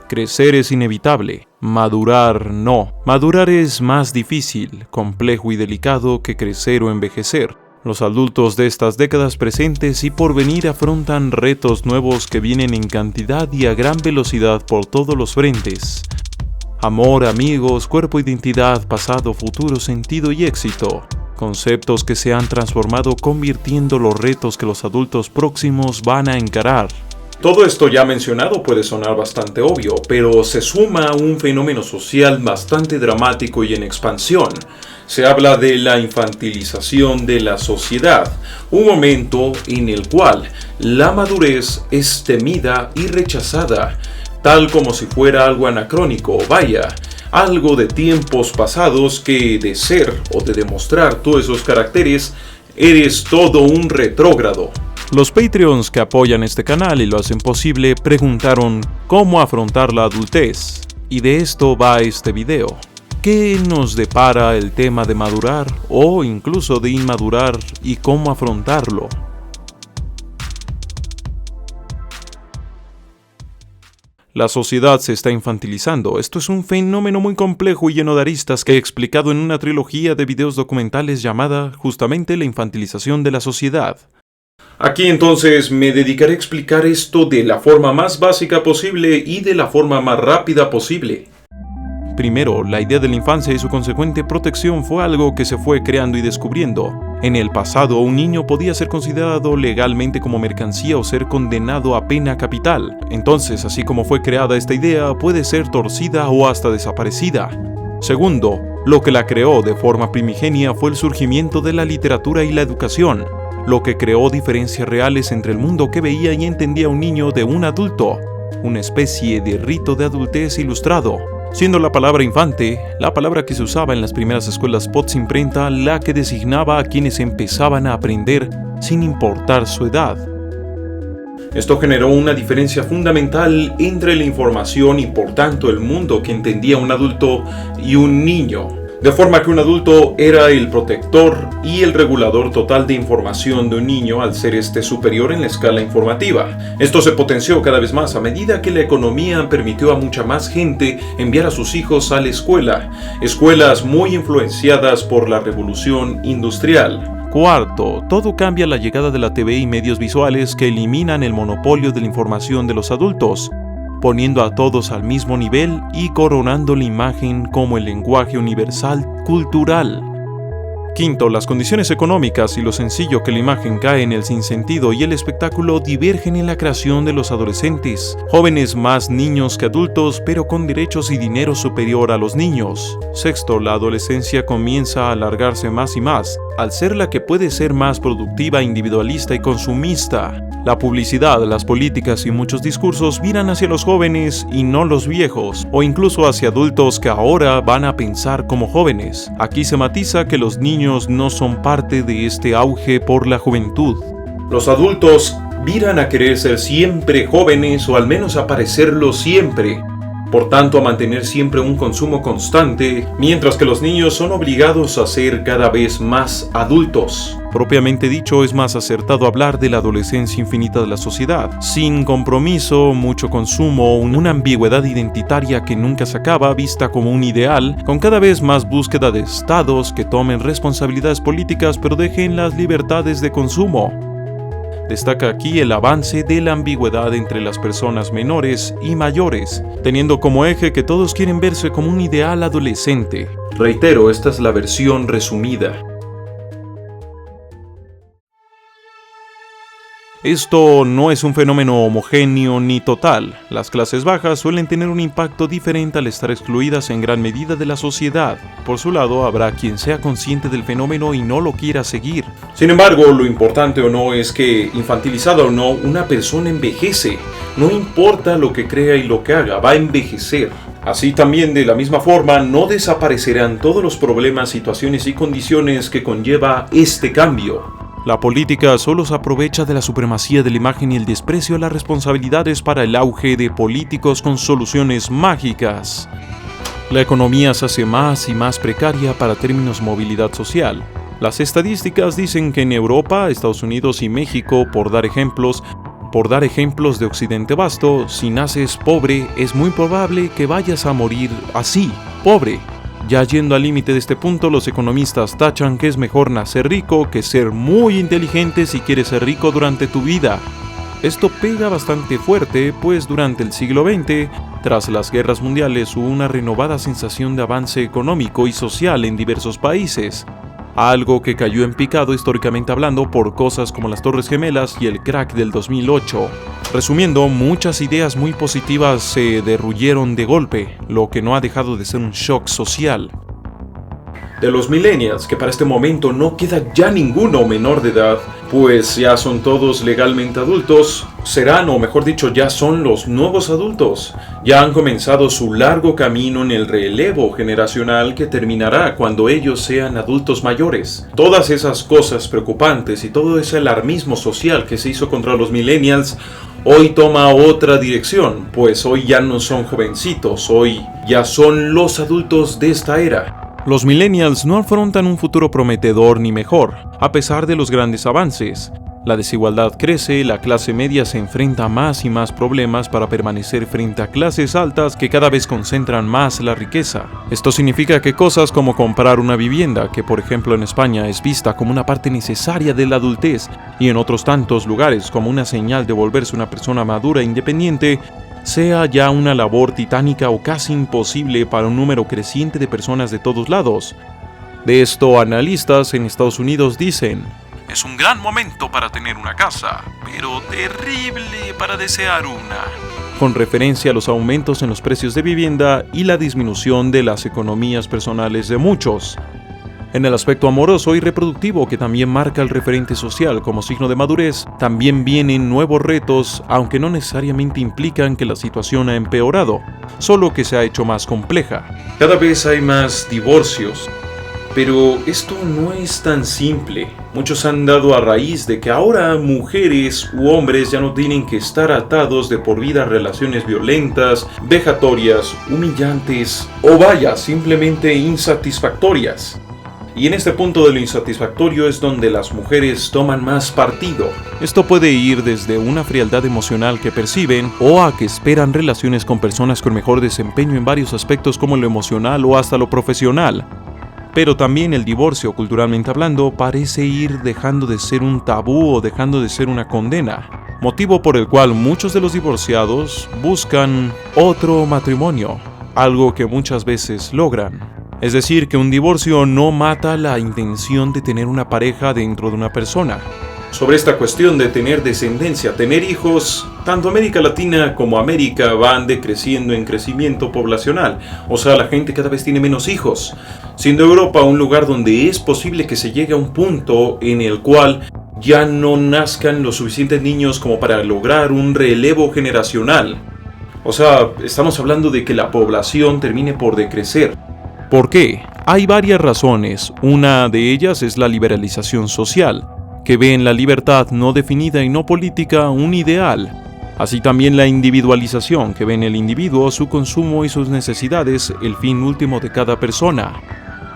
Crecer es inevitable, madurar no. Madurar es más difícil, complejo y delicado que crecer o envejecer. Los adultos de estas décadas presentes y por venir afrontan retos nuevos que vienen en cantidad y a gran velocidad por todos los frentes. Amor, amigos, cuerpo, identidad, pasado, futuro, sentido y éxito. Conceptos que se han transformado convirtiendo los retos que los adultos próximos van a encarar. Todo esto ya mencionado puede sonar bastante obvio, pero se suma a un fenómeno social bastante dramático y en expansión. Se habla de la infantilización de la sociedad, un momento en el cual la madurez es temida y rechazada, tal como si fuera algo anacrónico, vaya, algo de tiempos pasados que de ser o de demostrar todos esos caracteres, eres todo un retrógrado. Los Patreons que apoyan este canal y lo hacen posible preguntaron cómo afrontar la adultez, y de esto va este video. ¿Qué nos depara el tema de madurar o incluso de inmadurar y cómo afrontarlo? La sociedad se está infantilizando. Esto es un fenómeno muy complejo y lleno de aristas que he explicado en una trilogía de videos documentales llamada justamente La infantilización de la sociedad. Aquí entonces me dedicaré a explicar esto de la forma más básica posible y de la forma más rápida posible. Primero, la idea de la infancia y su consecuente protección fue algo que se fue creando y descubriendo. En el pasado, un niño podía ser considerado legalmente como mercancía o ser condenado a pena capital. Entonces, así como fue creada esta idea, puede ser torcida o hasta desaparecida. Segundo, lo que la creó de forma primigenia fue el surgimiento de la literatura y la educación, lo que creó diferencias reales entre el mundo que veía y entendía un niño de un adulto, una especie de rito de adultez ilustrado, siendo la palabra infante, la palabra que se usaba en las primeras escuelas post-imprenta, la que designaba a quienes empezaban a aprender sin importar su edad. Esto generó una diferencia fundamental entre la información y por tanto el mundo que entendía un adulto y un niño. De forma que un adulto era el protector y el regulador total de información de un niño al ser este superior en la escala informativa. Esto se potenció cada vez más a medida que la economía permitió a mucha más gente enviar a sus hijos a la escuela, escuelas muy influenciadas por la revolución industrial. Cuarto, todo cambia a la llegada de la TV y medios visuales que eliminan el monopolio de la información de los adultos, poniendo a todos al mismo nivel y coronando la imagen como el lenguaje universal cultural. Quinto, las condiciones económicas y lo sencillo que la imagen cae en el sinsentido y el espectáculo divergen en la creación de los adolescentes, jóvenes más niños que adultos, pero con derechos y dinero superior a los niños. Sexto, la adolescencia comienza a alargarse más y más, al ser la que puede ser más productiva, individualista y consumista. La publicidad, las políticas y muchos discursos viran hacia los jóvenes y no los viejos, o incluso hacia adultos que ahora van a pensar como jóvenes. Aquí se matiza que los niños no son parte de este auge por la juventud. Los adultos viran a querer ser siempre jóvenes o al menos a parecerlo siempre. Por tanto, a mantener siempre un consumo constante, mientras que los niños son obligados a ser cada vez más adultos. Propiamente dicho, es más acertado hablar de la adolescencia infinita de la sociedad, sin compromiso, mucho consumo, una ambigüedad identitaria que nunca se acaba, vista como un ideal, con cada vez más búsqueda de estados que tomen responsabilidades políticas pero dejen las libertades de consumo. Destaca aquí el avance de la ambigüedad entre las personas menores y mayores, teniendo como eje que todos quieren verse como un ideal adolescente. Reitero, esta es la versión resumida. Esto no es un fenómeno homogéneo ni total. Las clases bajas suelen tener un impacto diferente al estar excluidas en gran medida de la sociedad. Por su lado, habrá quien sea consciente del fenómeno y no lo quiera seguir. Sin embargo, lo importante o no es que, infantilizada o no, una persona envejece. No importa lo que crea y lo que haga, va a envejecer. Así también, de la misma forma, no desaparecerán todos los problemas, situaciones y condiciones que conlleva este cambio. La política solo se aprovecha de la supremacía de la imagen y el desprecio a las responsabilidades para el auge de políticos con soluciones mágicas. La economía se hace más y más precaria para términos movilidad social. Las estadísticas dicen que en Europa, Estados Unidos y México, por dar ejemplos, Por dar ejemplos de Occidente vasto, si naces pobre, es muy probable que vayas a morir así, pobre. Ya yendo al límite de este punto, los economistas tachan que es mejor nacer rico que ser muy inteligente si quieres ser rico durante tu vida. Esto pega bastante fuerte, pues durante el siglo XX, tras las guerras mundiales, hubo una renovada sensación de avance económico y social en diversos países, algo que cayó en picado históricamente hablando por cosas como las Torres Gemelas y el crack del 2008. Resumiendo, muchas ideas muy positivas se derruyeron de golpe, lo que no ha dejado de ser un shock social. De los millennials, que para este momento no queda ya ninguno menor de edad, pues ya son todos legalmente adultos, serán, o mejor dicho, ya son los nuevos adultos. Ya han comenzado su largo camino en el relevo generacional que terminará cuando ellos sean adultos mayores. Todas esas cosas preocupantes y todo ese alarmismo social que se hizo contra los millennials hoy toma otra dirección, pues hoy ya no son jovencitos, hoy ya son los adultos de esta era. Los millennials no afrontan un futuro prometedor ni mejor, a pesar de los grandes avances. La desigualdad crece, la clase media se enfrenta a más y más problemas para permanecer frente a clases altas que cada vez concentran más la riqueza. Esto significa que cosas como comprar una vivienda, que por ejemplo en España es vista como una parte necesaria de la adultez, y en otros tantos lugares como una señal de volverse una persona madura e independiente, sea ya una labor titánica o casi imposible para un número creciente de personas de todos lados. De esto, analistas en Estados Unidos dicen: es un gran momento para tener una casa, pero terrible para desear una, con referencia a los aumentos en los precios de vivienda y la disminución de las economías personales de muchos. En el aspecto amoroso y reproductivo, que también marca el referente social como signo de madurez, también vienen nuevos retos, aunque no necesariamente implican que la situación ha empeorado, solo que se ha hecho más compleja. Cada vez hay más divorcios, pero esto no es tan simple. Muchos han dado a raíz de que ahora mujeres u hombres ya no tienen que estar atados de por vida a relaciones violentas, vejatorias, humillantes o vaya, simplemente insatisfactorias. Y en este punto de lo insatisfactorio es donde las mujeres toman más partido. Esto puede ir desde una frialdad emocional que perciben o a que esperan relaciones con personas con mejor desempeño en varios aspectos como lo emocional o hasta lo profesional. Pero también el divorcio, culturalmente hablando, parece ir dejando de ser un tabú o dejando de ser una condena, motivo por el cual muchos de los divorciados buscan otro matrimonio, algo que muchas veces logran. Es decir, que un divorcio no mata la intención de tener una pareja dentro de una persona. Sobre esta cuestión de tener descendencia, tener hijos, tanto América Latina como América van decreciendo en crecimiento poblacional. O sea, la gente cada vez tiene menos hijos, siendo Europa un lugar donde es posible que se llegue a un punto en el cual ya no nazcan los suficientes niños como para lograr un relevo generacional. O sea, estamos hablando de que la población termine por decrecer. ¿Por qué? Hay varias razones. Una de ellas es la liberalización social, que ve en la libertad no definida y no política un ideal. Así también la individualización, que ve en el individuo su consumo y sus necesidades el fin último de cada persona.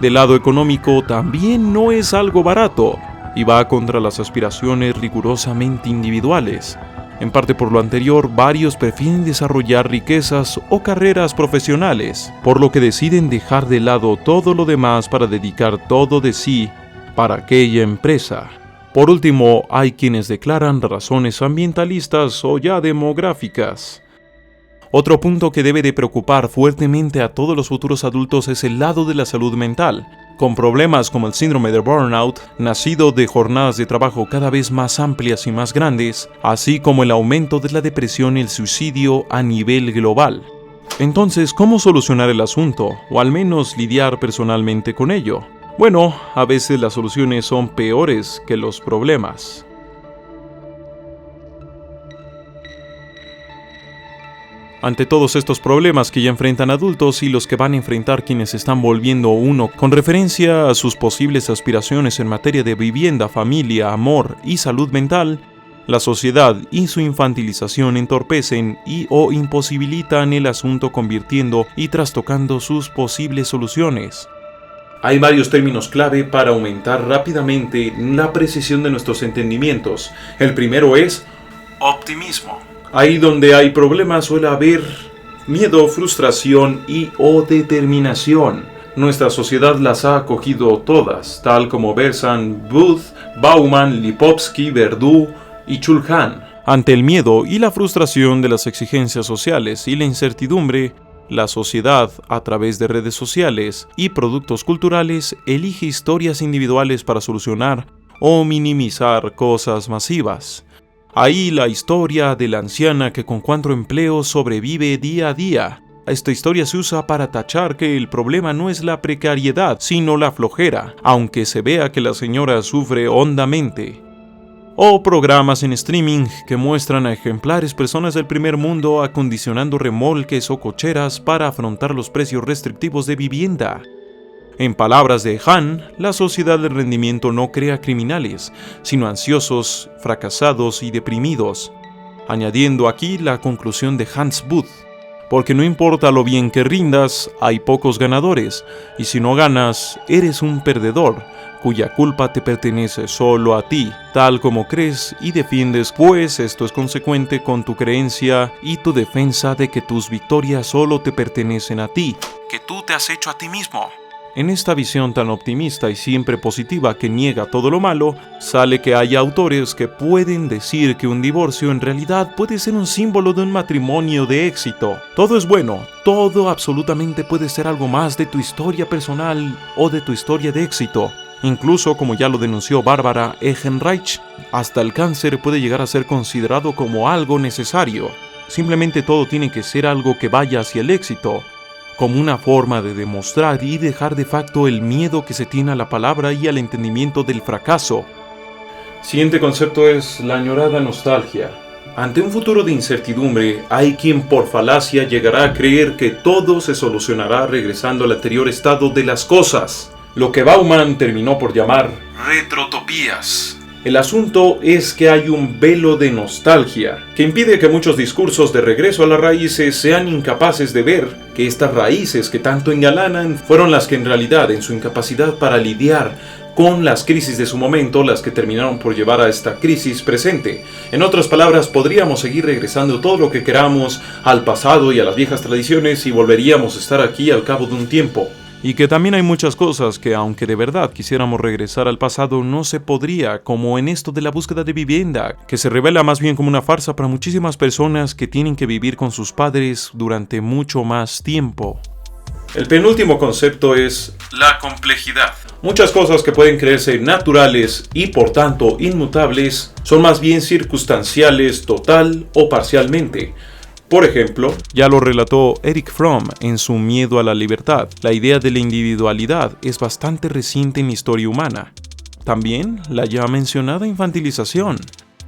Del lado económico también no es algo barato y va contra las aspiraciones rigurosamente individuales. En parte por lo anterior, varios prefieren desarrollar riquezas o carreras profesionales, por lo que deciden dejar de lado todo lo demás para dedicar todo de sí para aquella empresa. Por último, hay quienes declaran razones ambientalistas o ya demográficas. Otro punto que debe de preocupar fuertemente a todos los futuros adultos es el lado de la salud mental, con problemas como el síndrome de burnout, nacido de jornadas de trabajo cada vez más amplias y más grandes, así como el aumento de la depresión y el suicidio a nivel global. Entonces, ¿cómo solucionar el asunto? O al menos lidiar personalmente con ello. Bueno, a veces las soluciones son peores que los problemas. Ante todos estos problemas que ya enfrentan adultos y los que van a enfrentar quienes se están volviendo uno con referencia a sus posibles aspiraciones en materia de vivienda, familia, amor y salud mental, la sociedad y su infantilización entorpecen y o imposibilitan el asunto, convirtiendo y trastocando sus posibles soluciones. Hay varios términos clave para aumentar rápidamente la precisión de nuestros entendimientos. El primero es optimismo. Ahí donde hay problemas suele haber miedo, frustración y o determinación. Nuestra sociedad las ha acogido todas, tal como versan Booth, Bauman, Lipovsky, Verdú y Chulhan. Ante el miedo y la frustración de las exigencias sociales y la incertidumbre, la sociedad, a través de redes sociales y productos culturales, elige historias individuales para solucionar o minimizar cosas masivas. Ahí la historia de la anciana que con 4 empleos sobrevive día a día. Esta historia se usa para tachar que el problema no es la precariedad, sino la flojera, aunque se vea que la señora sufre hondamente. O programas en streaming que muestran a ejemplares personas del primer mundo acondicionando remolques o cocheras para afrontar los precios restrictivos de vivienda. En palabras de Han, la sociedad del rendimiento no crea criminales, sino ansiosos, fracasados y deprimidos. Añadiendo aquí la conclusión de Hans Booth, porque no importa lo bien que rindas, hay pocos ganadores, y si no ganas, eres un perdedor, cuya culpa te pertenece solo a ti, tal como crees y defiendes, pues esto es consecuente con tu creencia y tu defensa de que tus victorias solo te pertenecen a ti, que tú te has hecho a ti mismo. En esta visión tan optimista y siempre positiva que niega todo lo malo, sale que hay autores que pueden decir que un divorcio en realidad puede ser un símbolo de un matrimonio de éxito. Todo es bueno, todo absolutamente puede ser algo más de tu historia personal o de tu historia de éxito. Incluso, como ya lo denunció Bárbara Ehrenreich, hasta el cáncer puede llegar a ser considerado como algo necesario. Simplemente todo tiene que ser algo que vaya hacia el éxito, como una forma de demostrar y dejar de facto el miedo que se tiene a la palabra y al entendimiento del fracaso. Siguiente concepto es la añorada nostalgia. Ante un futuro de incertidumbre, hay quien por falacia llegará a creer que todo se solucionará regresando al anterior estado de las cosas, lo que Bauman terminó por llamar retrotopías. El asunto es que hay un velo de nostalgia que impide que muchos discursos de regreso a las raíces sean incapaces de ver que estas raíces que tanto engalanan fueron las que en realidad, en su incapacidad para lidiar con las crisis de su momento, las que terminaron por llevar a esta crisis presente. En otras palabras, podríamos seguir regresando todo lo que queramos al pasado y a las viejas tradiciones y volveríamos a estar aquí al cabo de un tiempo. Y que también hay muchas cosas que, aunque de verdad quisiéramos regresar al pasado, no se podría, como en esto de la búsqueda de vivienda, que se revela más bien como una farsa para muchísimas personas que tienen que vivir con sus padres durante mucho más tiempo. El penúltimo concepto es la complejidad. Muchas cosas que pueden creerse naturales y por tanto inmutables son más bien circunstanciales total o parcialmente. Por ejemplo, ya lo relató Erich Fromm en su Miedo a la libertad, la idea de la individualidad es bastante reciente en la historia humana. También la ya mencionada infantilización,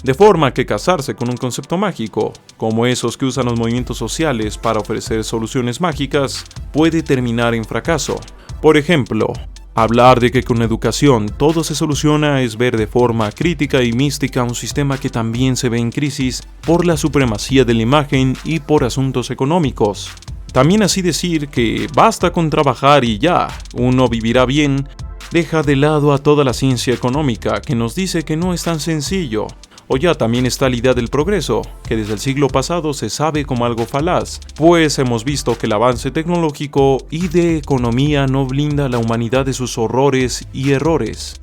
de forma que casarse con un concepto mágico, como esos que usan los movimientos sociales para ofrecer soluciones mágicas, puede terminar en fracaso. Por ejemplo, hablar de que con educación todo se soluciona es ver de forma crítica y mística un sistema que también se ve en crisis por la supremacía de la imagen y por asuntos económicos. También así decir que basta con trabajar y ya, uno vivirá bien, deja de lado a toda la ciencia económica que nos dice que no es tan sencillo. O ya también está la idea del progreso, que desde el siglo pasado se sabe como algo falaz, pues hemos visto que el avance tecnológico y de economía no blinda a la humanidad de sus horrores y errores.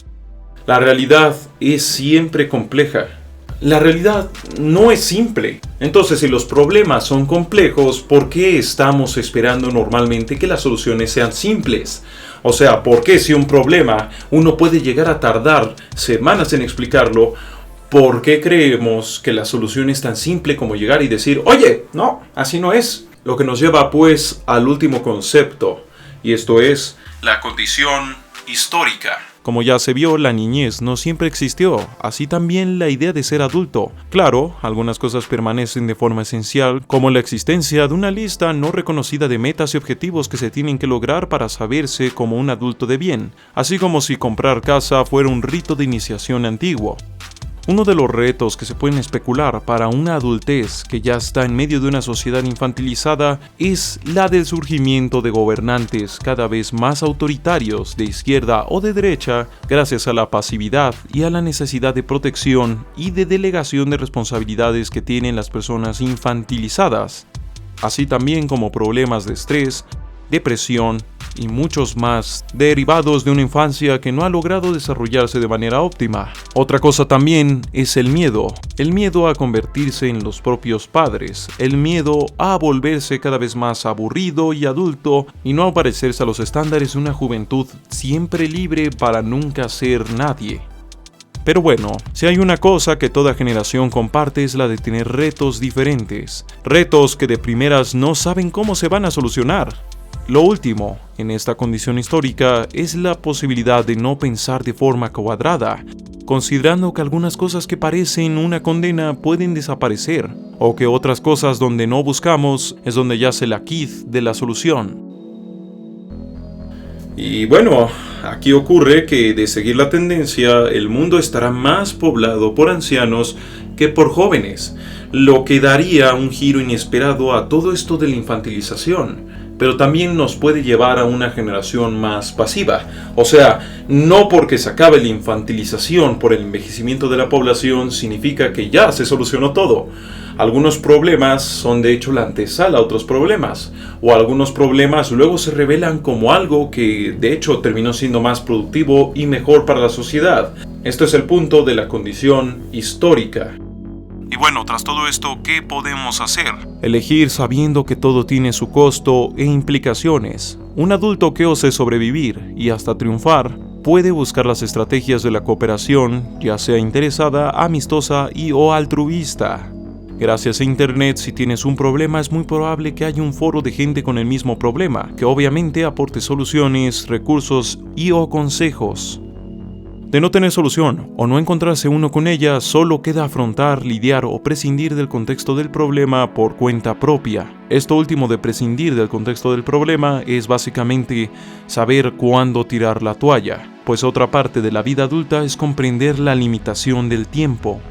La realidad es siempre compleja. La realidad no es simple. Entonces, si los problemas son complejos, ¿por qué estamos esperando normalmente que las soluciones sean simples? O sea, ¿por qué si un problema uno puede llegar a tardar semanas en explicarlo? ¿Por qué creemos que la solución es tan simple como llegar y decir, oye, no, así no es? Lo que nos lleva pues al último concepto, y esto es la condición histórica. Como ya se vio, la niñez no siempre existió, así también la idea de ser adulto. Claro, algunas cosas permanecen de forma esencial, como la existencia de una lista no reconocida de metas y objetivos que se tienen que lograr para saberse como un adulto de bien, así como si comprar casa fuera un rito de iniciación antiguo. Uno de los retos que se pueden especular para una adultez que ya está en medio de una sociedad infantilizada es la del surgimiento de gobernantes cada vez más autoritarios de izquierda o de derecha gracias a la pasividad y a la necesidad de protección y de delegación de responsabilidades que tienen las personas infantilizadas, así también como problemas de estrés, depresión y muchos más derivados de una infancia que no ha logrado desarrollarse de manera óptima. Otra cosa también es el miedo a convertirse en los propios padres, el miedo a volverse cada vez más aburrido y adulto y no a parecerse a los estándares de una juventud siempre libre para nunca ser nadie. Pero bueno, si hay una cosa que toda generación comparte es la de tener retos diferentes, retos que de primeras no saben cómo se van a solucionar. Lo último, en esta condición histórica, es la posibilidad de no pensar de forma cuadrada, considerando que algunas cosas que parecen una condena pueden desaparecer, o que otras cosas donde no buscamos es donde yace la quid de la solución. Y bueno, aquí ocurre que de seguir la tendencia, el mundo estará más poblado por ancianos que por jóvenes, lo que daría un giro inesperado a todo esto de la infantilización. Pero también nos puede llevar a una generación más pasiva. O sea, no porque se acabe la infantilización por el envejecimiento de la población significa que ya se solucionó todo. Algunos problemas son de hecho la antesala a otros problemas, o algunos problemas luego se revelan como algo que de hecho terminó siendo más productivo y mejor para la sociedad. Esto es el punto de la condición histórica. Y bueno, tras todo esto, ¿qué podemos hacer? Elegir sabiendo que todo tiene su costo e implicaciones. Un adulto que ose sobrevivir y hasta triunfar puede buscar las estrategias de la cooperación, ya sea interesada, amistosa y o altruista. Gracias a Internet, si tienes un problema es muy probable que haya un foro de gente con el mismo problema, que obviamente aporte soluciones, recursos y o consejos. De no tener solución o no encontrarse uno con ella, solo queda afrontar, lidiar o prescindir del contexto del problema por cuenta propia. Esto último de prescindir del contexto del problema es básicamente saber cuándo tirar la toalla, pues otra parte de la vida adulta es comprender la limitación del tiempo,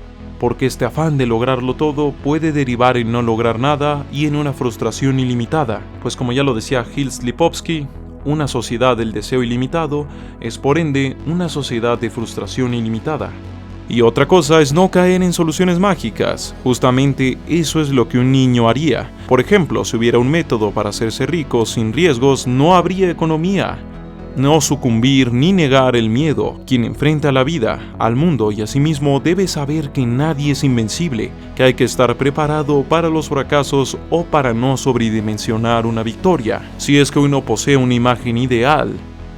porque este afán de lograrlo todo puede derivar en no lograr nada y en una frustración ilimitada, pues como ya lo decía Gilles Lipovsky, una sociedad del deseo ilimitado es por ende una sociedad de frustración ilimitada. Y otra cosa es no caer en soluciones mágicas, justamente eso es lo que un niño haría. Por ejemplo, si hubiera un método para hacerse rico sin riesgos, no habría economía. No sucumbir ni negar el miedo. Quien enfrenta la vida, al mundo y a sí mismo debe saber que nadie es invencible, que hay que estar preparado para los fracasos o para no sobredimensionar una victoria. Si es que uno posee una imagen ideal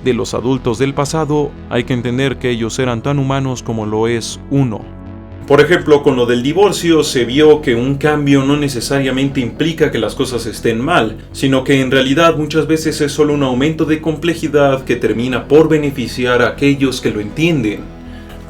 de los adultos del pasado, hay que entender que ellos eran tan humanos como lo es uno. Por ejemplo, con lo del divorcio se vio que un cambio no necesariamente implica que las cosas estén mal, sino que en realidad muchas veces es solo un aumento de complejidad que termina por beneficiar a aquellos que lo entienden.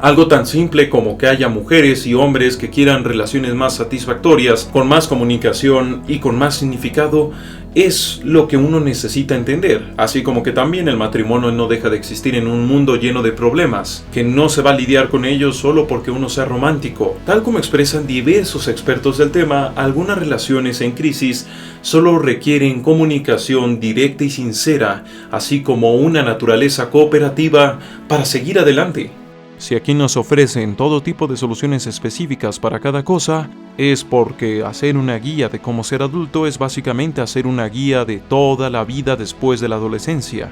Algo tan simple como que haya mujeres y hombres que quieran relaciones más satisfactorias, con más comunicación y con más significado, es lo que uno necesita entender, así como que también el matrimonio no deja de existir en un mundo lleno de problemas, que no se va a lidiar con ellos solo porque uno sea romántico. Tal como expresan diversos expertos del tema, algunas relaciones en crisis solo requieren comunicación directa y sincera, así como una naturaleza cooperativa para seguir adelante. Si aquí nos ofrecen todo tipo de soluciones específicas para cada cosa, es porque hacer una guía de cómo ser adulto es básicamente hacer una guía de toda la vida después de la adolescencia.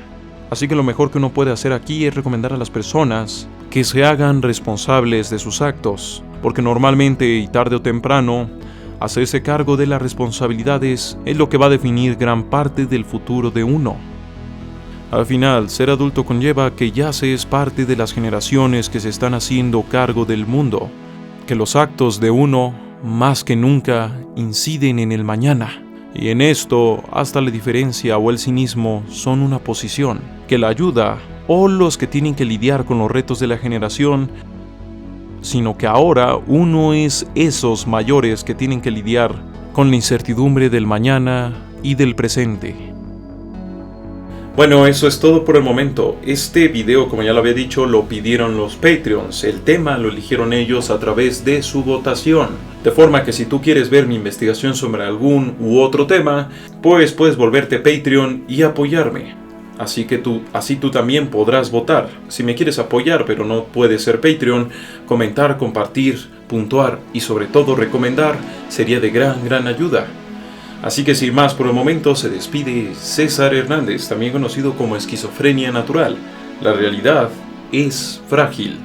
Así que lo mejor que uno puede hacer aquí es recomendar a las personas que se hagan responsables de sus actos, porque normalmente y tarde o temprano, hacerse cargo de las responsabilidades es lo que va a definir gran parte del futuro de uno. Al final, ser adulto conlleva que ya se es parte de las generaciones que se están haciendo cargo del mundo, que los actos de uno, más que nunca, inciden en el mañana. Y en esto, hasta la diferencia o el cinismo son una posición, que la ayuda o los que tienen que lidiar con los retos de la generación, sino que ahora uno es esos mayores que tienen que lidiar con la incertidumbre del mañana y del presente. Bueno, eso es todo por el momento. Este video, como ya lo había dicho, lo pidieron los Patreons. El tema lo eligieron ellos a través de su votación. De forma que si tú quieres ver mi investigación sobre algún u otro tema, pues puedes volverte Patreon y apoyarme. Así tú también podrás votar. Si me quieres apoyar pero no puedes ser Patreon, comentar, compartir, puntuar y sobre todo recomendar sería de gran ayuda. Así que sin más por el momento se despide César Hernández, también conocido como Esquizofrenia Natural. La realidad es frágil.